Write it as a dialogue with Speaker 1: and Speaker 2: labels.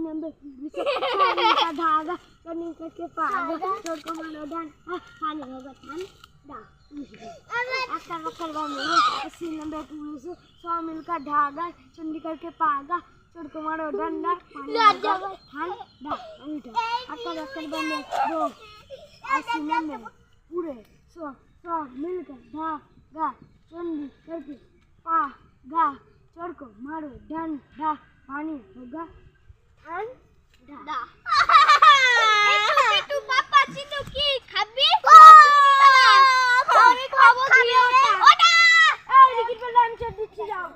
Speaker 1: number का धागा करने करके पागा छोड़ को मारो डन पानी होगा ठंडा अक्कर अक्कर बम 80 नंबर पुलिस 100 मिल का धागा चुंडी करके पागा छोड़ को मारो डंडा पानी होगा ठंडा अक्कर अक्कर बम 2 80 नंबर पूरे 100 मिल का धागा चुंडी करके पागा छोड़ को मारो डंडा पानी होगा ठंडा
Speaker 2: একটু পাপা চিনু কি খাবি আমি খাবো কি ওটা
Speaker 1: এই লিখিত বললাম আমি দিচ্ছি যাও